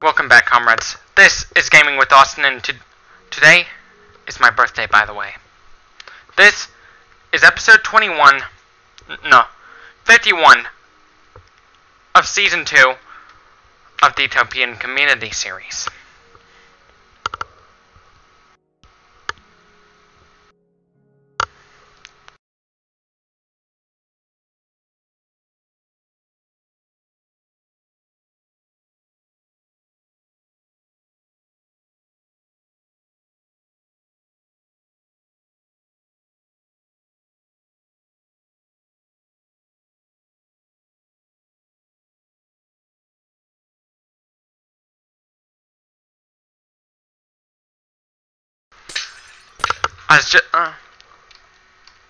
Welcome back, comrades. This is Gaming with Austin, and today is my birthday, by the way. This is episode 51 of season 2 of the Utopian community series.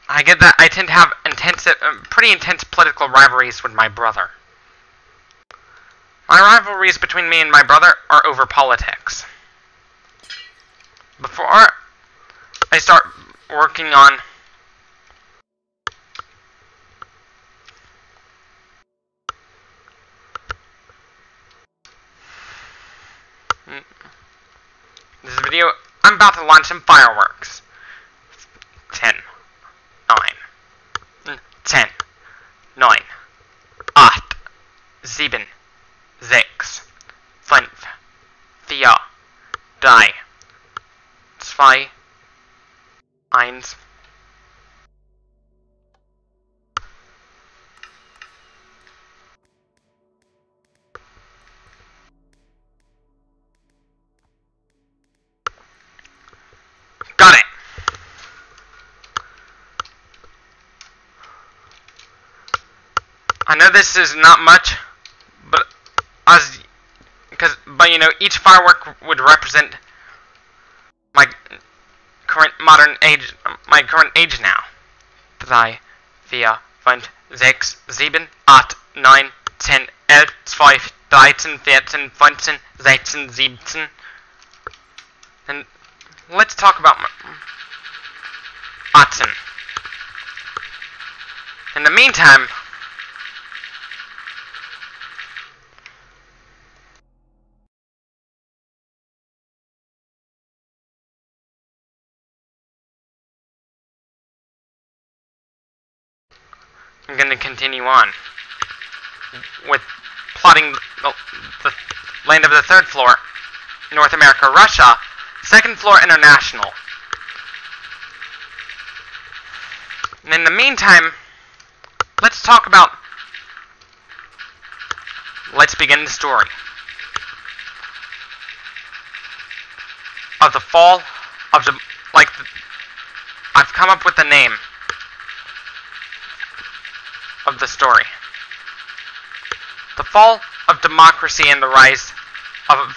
I get that I tend to have pretty intense political rivalries with my brother. My rivalries between me and my brother are over politics. Before I start working on this video, I'm about to launch some fireworks. 10, 9, 10, 9, 8, 7, 6, 5, 4, 3, 2, 1. Got it. I know this is not much, but you know, each firework would represent my current age now. 3, 4, 5, 6, 7, 8, 9, 10, 11, 12, 13, 14, 15, 16, 17. And let's talk about 18. In the meantime, I'm going to continue on with plotting the land of the third floor, North America, Russia, second floor, international. And in the meantime, let's begin the story of the fall of I've come up with the name of the story. The fall of democracy and the rise of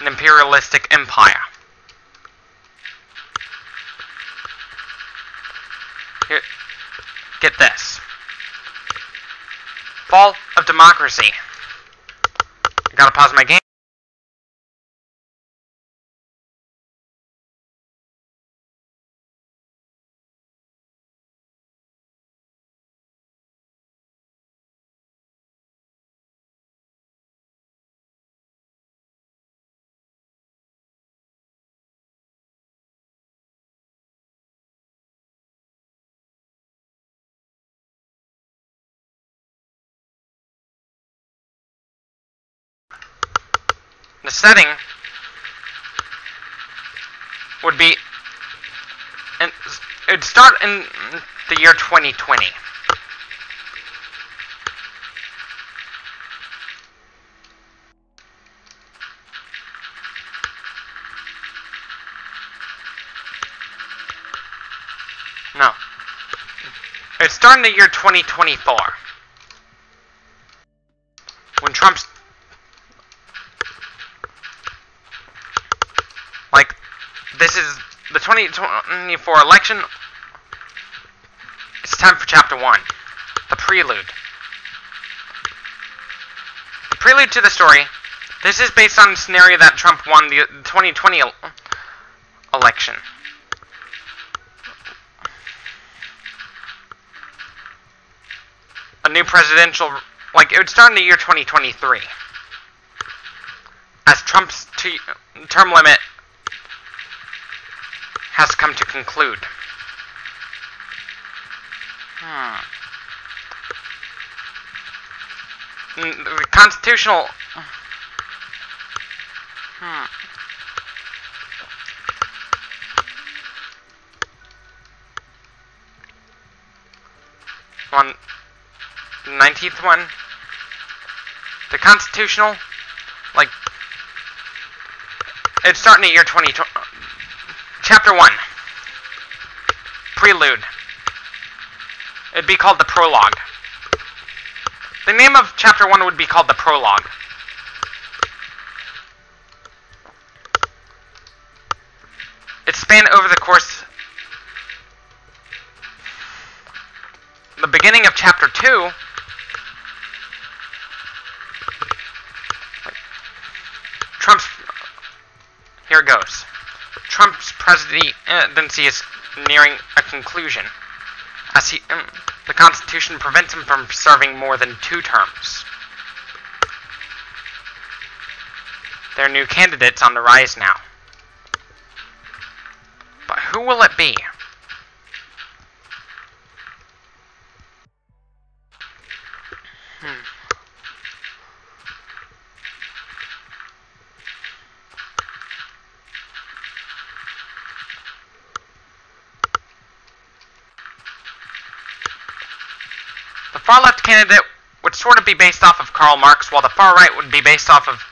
an imperialistic empire. Here, get this. Fall of democracy. I gotta pause my game. The setting would be, and it would start in the year 2020. No. It would start in the year 2024. When Trump's this is the 2024 election. It's time for chapter 1. The prelude. The prelude to the story. This is based on the scenario that Trump won the 2020 election. A new presidential, it would start in the year 2023. as Trump's term limit has come to conclude. The constitutional... On the 19th one, the constitutional, like, it's starting in the year 2020. Chapter 1, Prelude. It'd be called the Prologue. The name of Chapter 1 would be called the Prologue. It spanned over the course... The beginning of Chapter 2... Trump's... Here it goes. Trump's presidency is nearing a conclusion, as the Constitution prevents him from serving more than 2 terms. There are new candidates on the rise now. But who will it be? The far-left candidate would sort of be based off of Karl Marx, while the far-right would be based off of...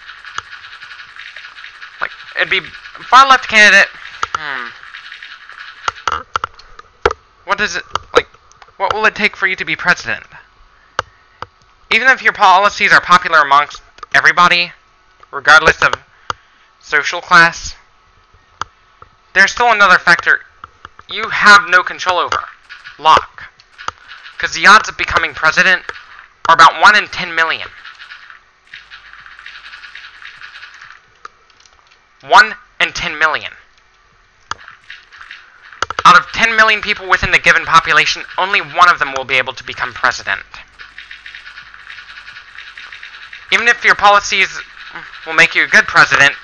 Like, it'd be... Far-left candidate... What does it... Like, what will it take for you to be president? Even if your policies are popular amongst everybody, regardless of social class, there's still another factor you have no control over. Luck. Because the odds of becoming president are about 1 in 10 million. 1 in 10 million. Out of 10 million people within the given population, only one of them will be able to become president. Even if your policies will make you a good president,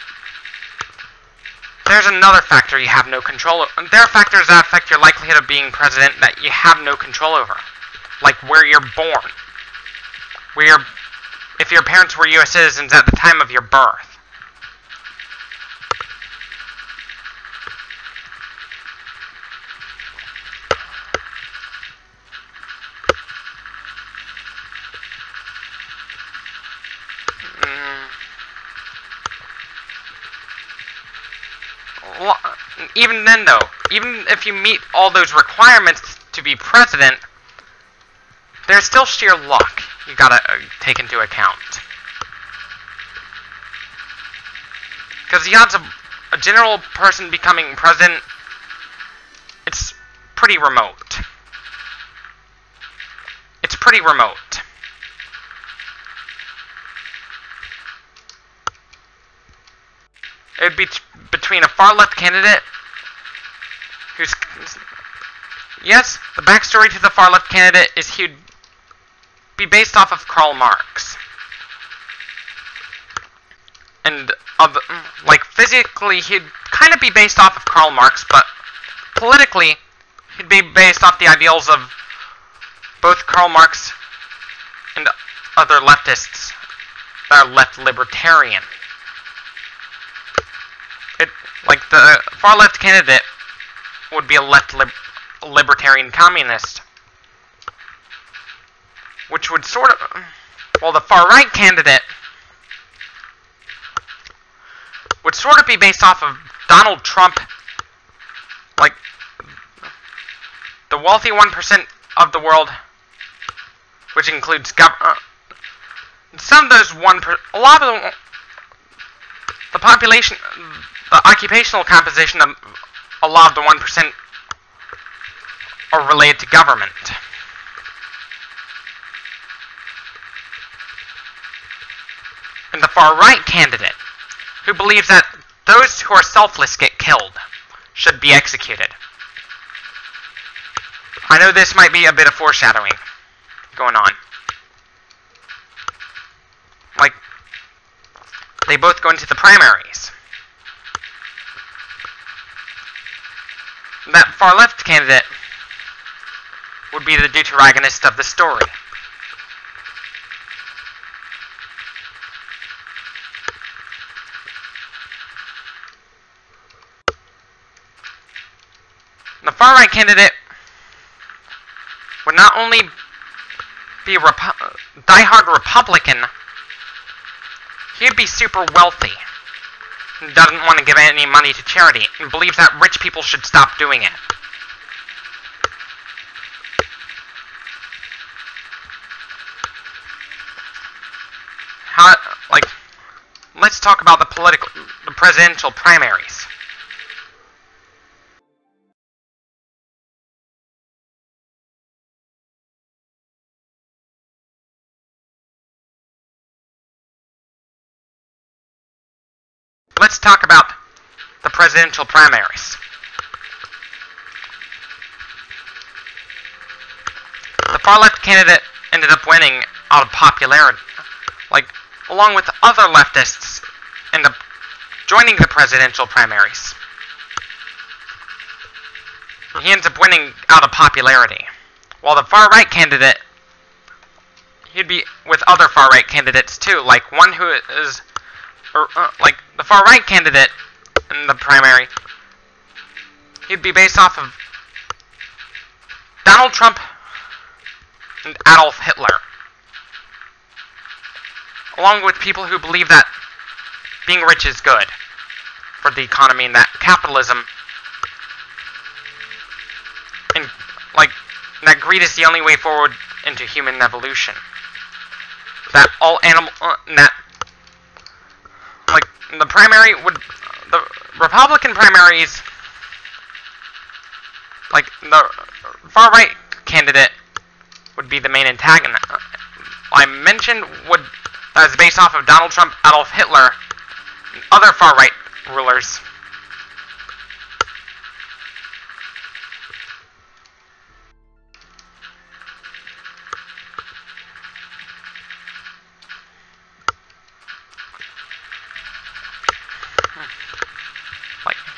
there's another factor you have no control over. There are factors that affect your likelihood of being president that you have no control over. Like where you're born. If your parents were U.S. citizens at the time of your birth. Even then though, even if you meet all those requirements to be president, there's still sheer luck you gotta take into account. Because the odds of a general person becoming president, it's pretty remote. It's pretty remote. It would be between a far-left candidate who's... Yes, the backstory to the far-left candidate is he'd be based off of Karl Marx. And, like, physically, he'd kind of be based off of Karl Marx, but politically, he'd be based off the ideals of both Karl Marx and other leftists that are left libertarian. Like, the far-left candidate would be a left libertarian communist, which would sort of... Well, the far-right candidate would sort of be based off of Donald Trump, like, the wealthy 1% of the world, which includes some of those 1%, a lot of the population, the occupational composition of a lot of the 1% are related to government. And the far-right candidate, who believes that those who are selfless get killed, should be executed. I know this might be a bit of foreshadowing going on. Like, they both go into the primaries. That far-left candidate would be the deuteragonist of the story. The far-right candidate would not only be a die-hard Republican, he'd be super wealthy. He doesn't want to give any money to charity, and believes that rich people should stop doing it. Let's talk about the presidential primaries. Let's talk about the presidential primaries. The far-left candidate ended up winning out of popularity. Along with other leftists, end up joining the presidential primaries. He ends up winning out of popularity. While the far-right candidate, he'd be with other far-right candidates too, like one who is... the far-right candidate in the primary, he'd be based off of Donald Trump and Adolf Hitler. Along with people who believe that being rich is good for the economy and that capitalism and that greed is the only way forward into human evolution. That all the primary the Republican primaries, the far right candidate would be the main antagonist. I mentioned that is based off of Donald Trump, Adolf Hitler, and other far right rulers.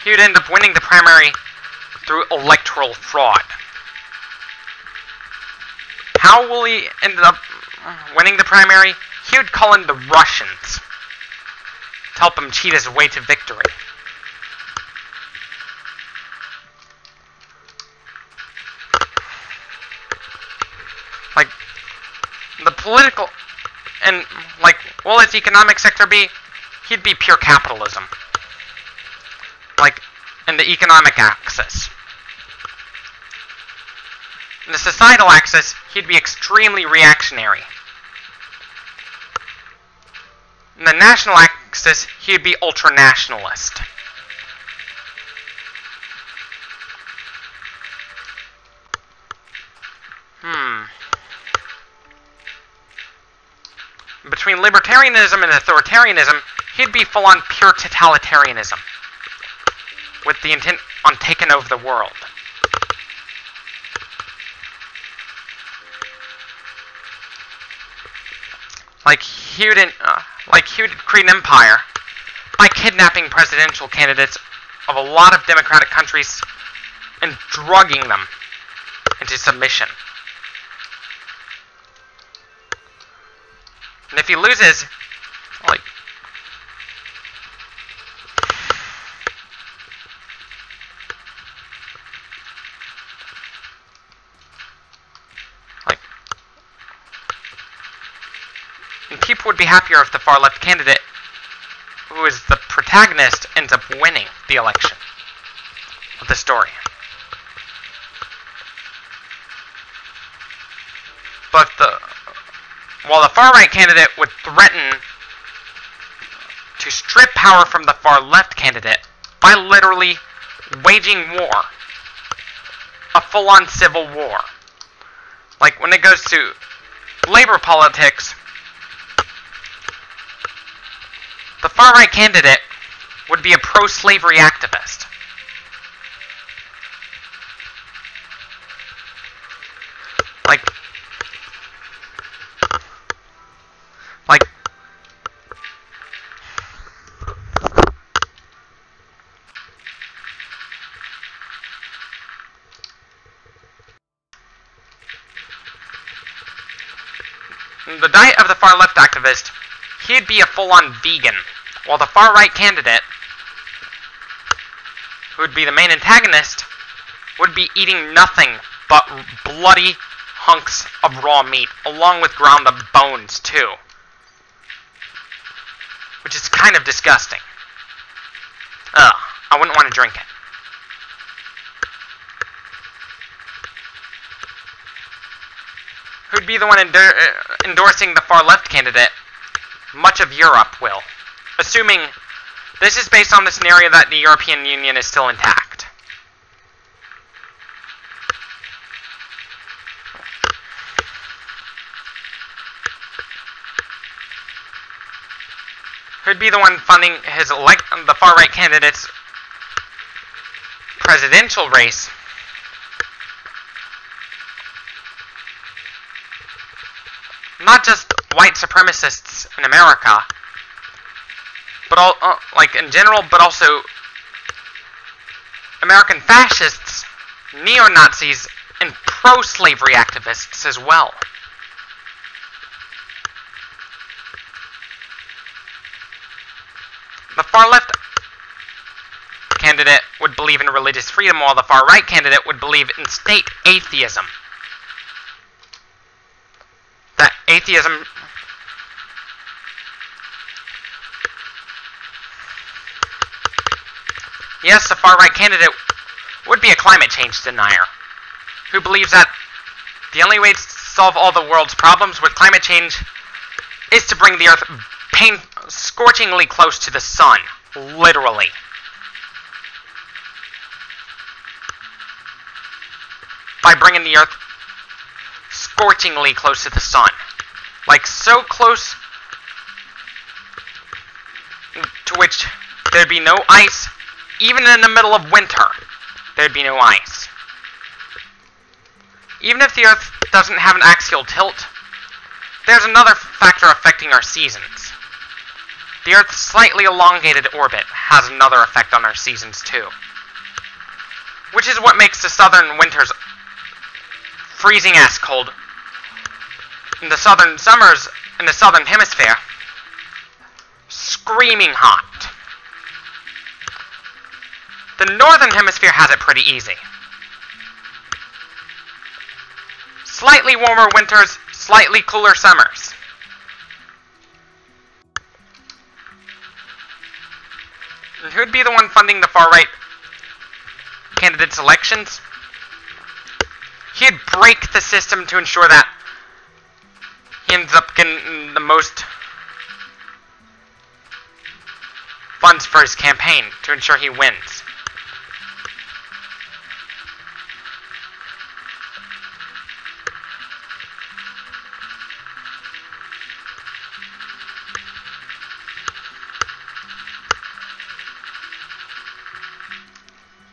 He would end up winning the primary through electoral fraud. How will he end up winning the primary? He would call in the Russians to help him cheat his way to victory. The political and will its economic sector be? He'd be pure capitalism. In the economic axis. In the societal axis, he'd be extremely reactionary. In the national axis, he'd be ultra-nationalist. Between libertarianism and authoritarianism, he'd be full-on pure totalitarianism, with the intent on taking over the world. He would create an empire by kidnapping presidential candidates of a lot of democratic countries and drugging them into submission. And if he loses, people would be happier if the far-left candidate, who is the protagonist, ends up winning the election of the story. But while the far-right candidate would threaten to strip power from the far-left candidate by literally waging war, a full-on civil war. When it goes to labor politics, the far-right candidate would be a pro-slavery activist. the diet of the far-left activist, he'd be a full-on vegan, while the far-right candidate, who would be the main antagonist, would be eating nothing but bloody hunks of raw meat, along with ground-up bones, too. Which is kind of disgusting. Ugh, I wouldn't want to drink it. Who'd be the one endorsing the far-left candidate? Much of Europe will. Assuming this is based on the scenario that the European Union is still intact. Who'd be the one funding the far-right candidate's presidential race? Not just white supremacists in America, but all, like in general, but also American fascists, neo-Nazis, and pro-slavery activists as well. The far-left candidate would believe in religious freedom, while the far-right candidate would believe in state atheism. That atheism... Yes, the far-right candidate would be a climate change denier, who believes that the only way to solve all the world's problems with climate change is to bring the Earth scorchingly close to the sun, literally. By bringing the Earth scorchingly close to the sun. Like, so close to which there'd be no ice. Even in the middle of winter, there'd be no ice. Even if the Earth doesn't have an axial tilt, there's another factor affecting our seasons. The Earth's slightly elongated orbit has another effect on our seasons too. Which is what makes the southern winters freezing-ass cold, and the southern summers in the southern hemisphere screaming hot. The northern hemisphere has it pretty easy. Slightly warmer winters, slightly cooler summers. And who'd be the one funding the far-right candidates' elections? He'd break the system to ensure that he ends up getting the most funds for his campaign to ensure he wins.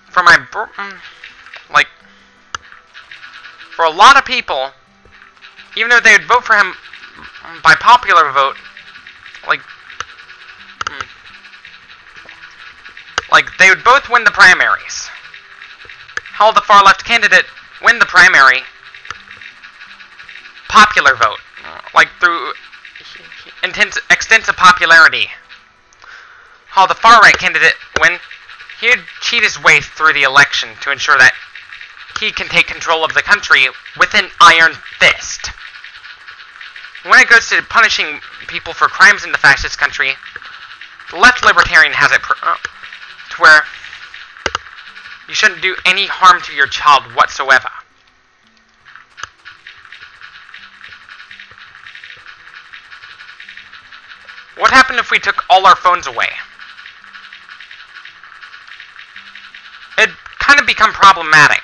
For my, like, for a lot of people, even though they would vote for him by popular vote, like they would both win the primaries. How will the far left candidate win the primary? Popular vote, like through extensive popularity. How will the far right candidate win? He'd cheat his way through the election to ensure that he can take control of the country with an iron fist. When it goes to punishing people for crimes in the fascist country, the left libertarian has it to where you shouldn't do any harm to your child whatsoever. What happened if we took all our phones away? It'd kind of become problematic.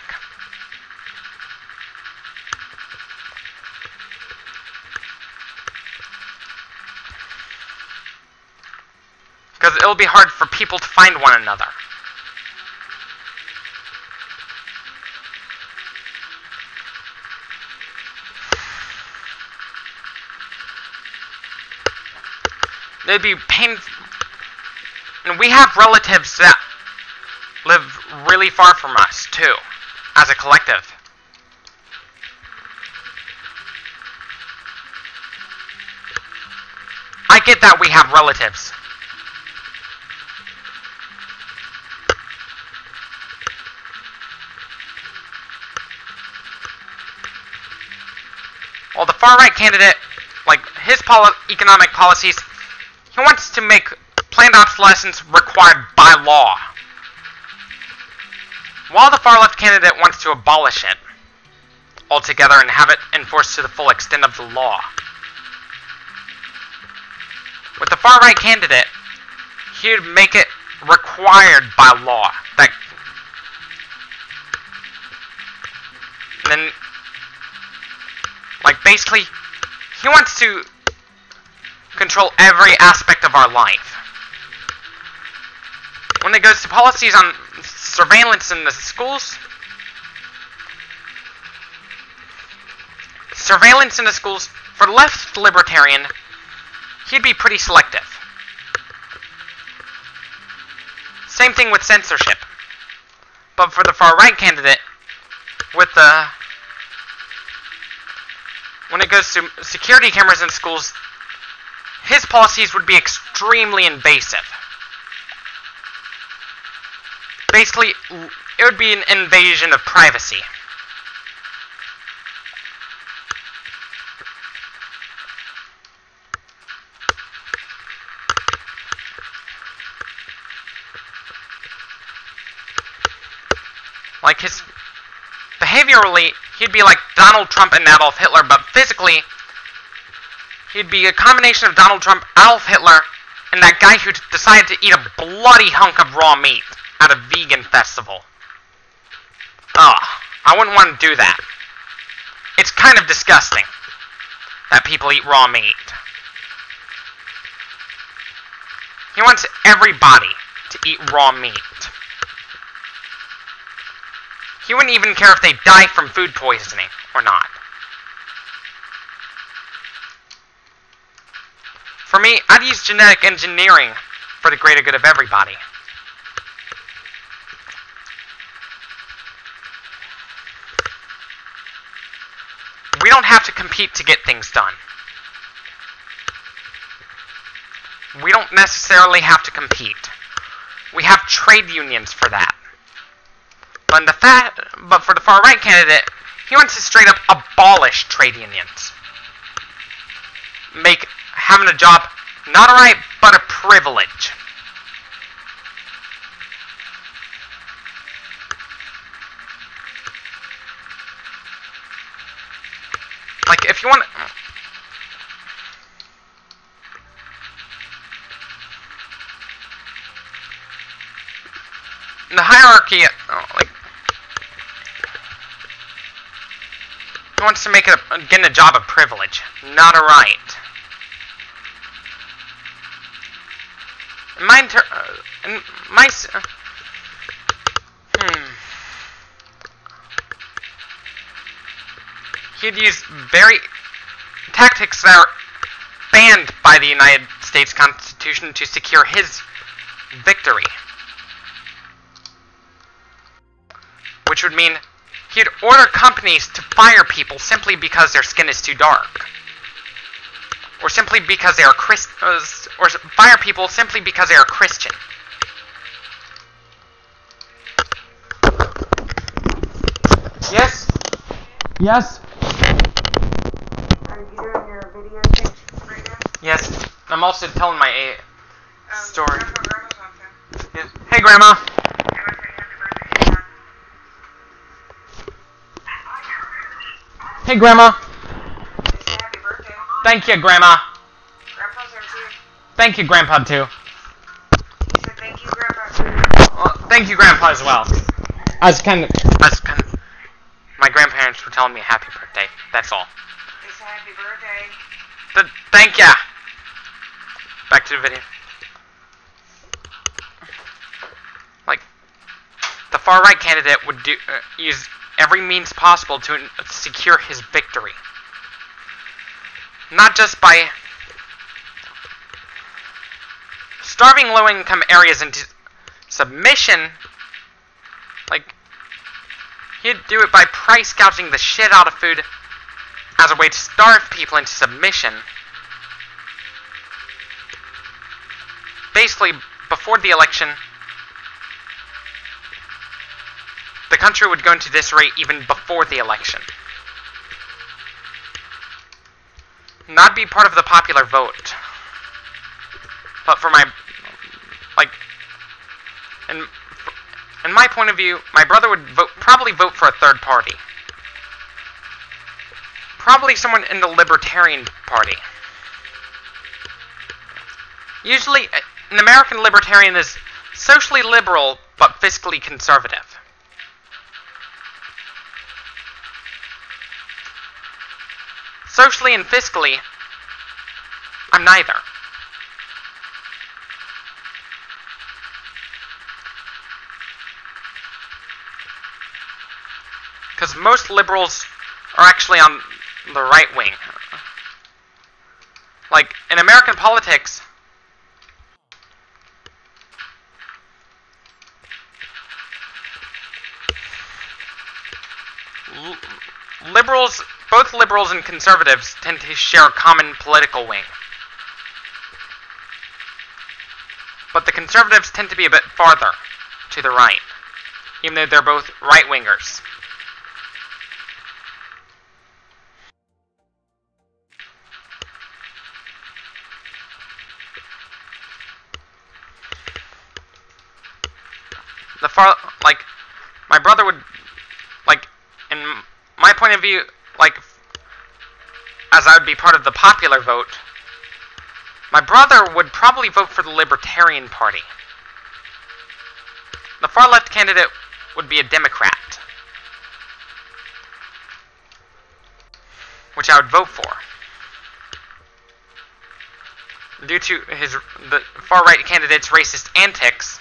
Because it'll be hard for people to find one another. It'd be painful. And we have relatives that live really far from us, too, as a collective. get that we have relatives. Well, the far-right candidate, like his economic policies, he wants to make planned obsolescence required by law, while the far-left candidate wants to abolish it altogether and have it enforced to the full extent of the law. With the far-right candidate, he would make it required by law. Then, like, basically, he wants to control every aspect of our life. When it goes to policies on surveillance in the schools, for the left libertarian, he'd be pretty selective. Same thing with censorship. But for the far-right candidate, when it goes to security cameras in schools, his policies would be extremely invasive. Basically, it would be an invasion of privacy. Like, behaviorally, he'd be like Donald Trump and Adolf Hitler, but physically, he'd be a combination of Donald Trump, Adolf Hitler, and that guy who decided to eat a bloody hunk of raw meat at a vegan festival. Ugh, I wouldn't want to do that. It's kind of disgusting that people eat raw meat. He wants everybody to eat raw meat. He wouldn't even care if they die from food poisoning or not. For me, I'd use genetic engineering for the greater good of everybody. We don't have to compete to get things done. We don't necessarily have to compete. We have trade unions for that. But for the far-right candidate, he wants to straight up abolish trade unions. Make having a job not a right, but a privilege. Like, if you want... The hierarchy, like... He wants to make it getting a job a privilege, not a right. He'd use tactics that are banned by the United States Constitution to secure his victory. Which would mean he'd order companies to fire people simply because their skin is too dark. Or simply because they are or fire people simply because they are Christian. Yes? Yes? Are you doing your video thing right now? Yes. I'm also telling my story. Grandma's on too. Yes. Hey, Grandma. Hey, Grandma. Say happy birthday. Thank you, Grandma. Grandpa's there too. Thank you, Grandpa, too. He said thank you, Grandpa, too. Well, thank you, Grandpa, as well. My grandparents were telling me happy birthday. That's all. They said happy birthday. Thank ya. Back to the video. Like, the far-right candidate would use every means possible to secure his victory. Not just by starving low-income areas into submission. Like, he'd do it by price gouging the shit out of food as a way to starve people into submission. basically, before the election, the country would go into disarray even before the election. Not be part of the popular vote. But for my, in my point of view, my brother would probably vote for a third party. Probably someone in the Libertarian Party. Usually, an American Libertarian is socially liberal, but fiscally conservative. Socially and fiscally, I'm neither. Because most liberals are actually on the right wing. Like, in American politics, both liberals and conservatives tend to share a common political wing. But the conservatives tend to be a bit farther to the right, even though they're both right-wingers. My brother would, in my point of view, as I would be part of the popular vote, my brother would probably vote for the Libertarian Party. The far left candidate would be a Democrat, which I would vote for. Due to the far right candidate's racist antics,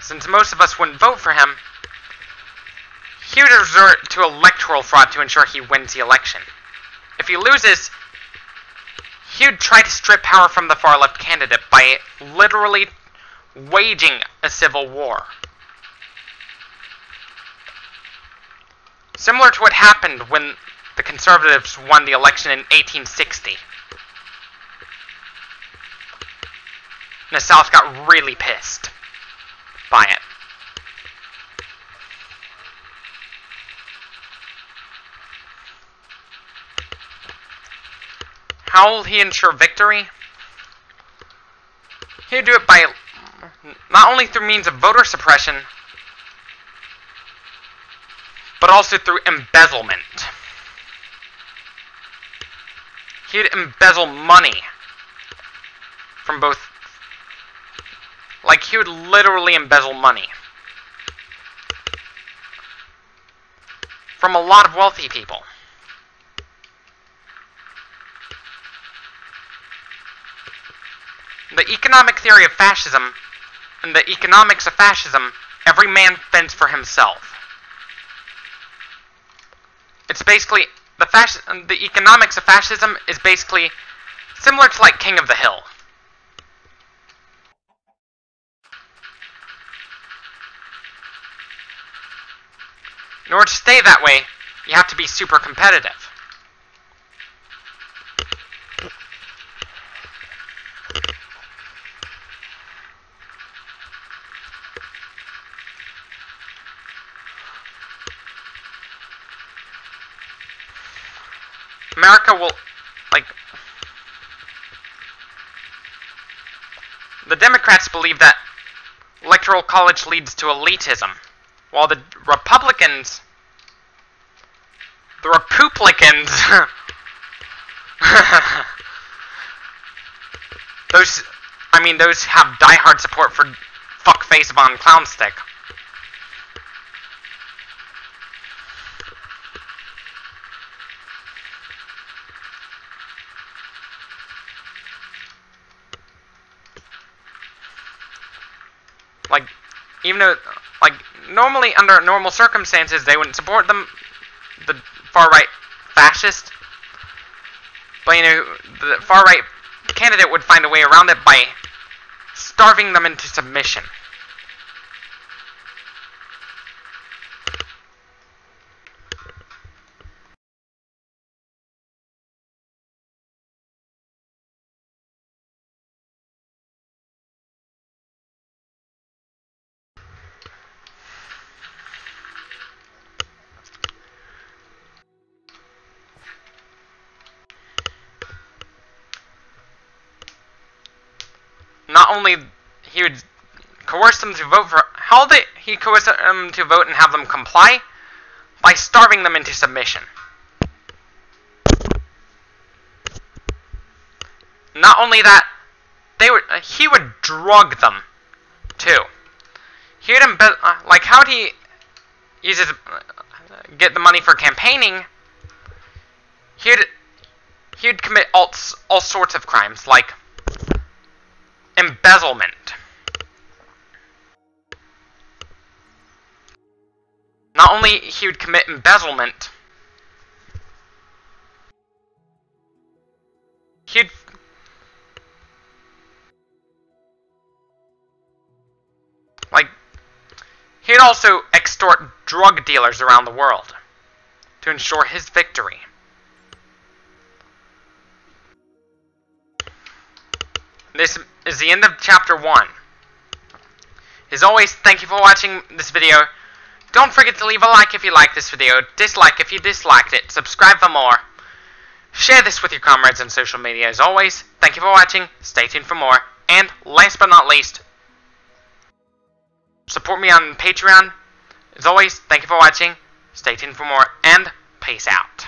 since most of us wouldn't vote for him, he would resort to electoral fraud to ensure he wins the election. If he loses, he would try to strip power from the far left candidate by literally waging a civil war. Similar to what happened when the conservatives won the election in 1860. And the South got really pissed by it. How will he ensure victory? He'll do it by not only through means of voter suppression, but also through embezzlement. He'd embezzle money from both. He would literally embezzle money from a lot of wealthy people. The economic theory of fascism and the economics of fascism, every man fends for himself. It's basically the economics of fascism is basically similar to King of the Hill. In order to stay that way, you have to be super competitive. America will, the Democrats believe that electoral college leads to elitism, while the Republicans, those have diehard support for fuckface Von Clownstick. Even though, normally under normal circumstances, they wouldn't support them, the far-right fascist. But, the far-right candidate would find a way around it by starving them into submission. not only he would coerce them to vote for, how did he coerce them to vote and have them comply? By starving them into submission. Not only that, he would drug them, too. He would like, how would he use it to get the money for campaigning? He'd commit all sorts of crimes, like embezzlement. Not only he would commit embezzlement, he'd also extort drug dealers around the world to ensure his victory. This is the end of chapter 1. As always, thank you for watching this video. Don't forget to leave a like if you like this video, dislike if you disliked it, subscribe for more. Share this with your comrades on social media. As always, thank you for watching, stay tuned for more, and last but not least, support me on Patreon. As always, thank you for watching, stay tuned for more, and peace out.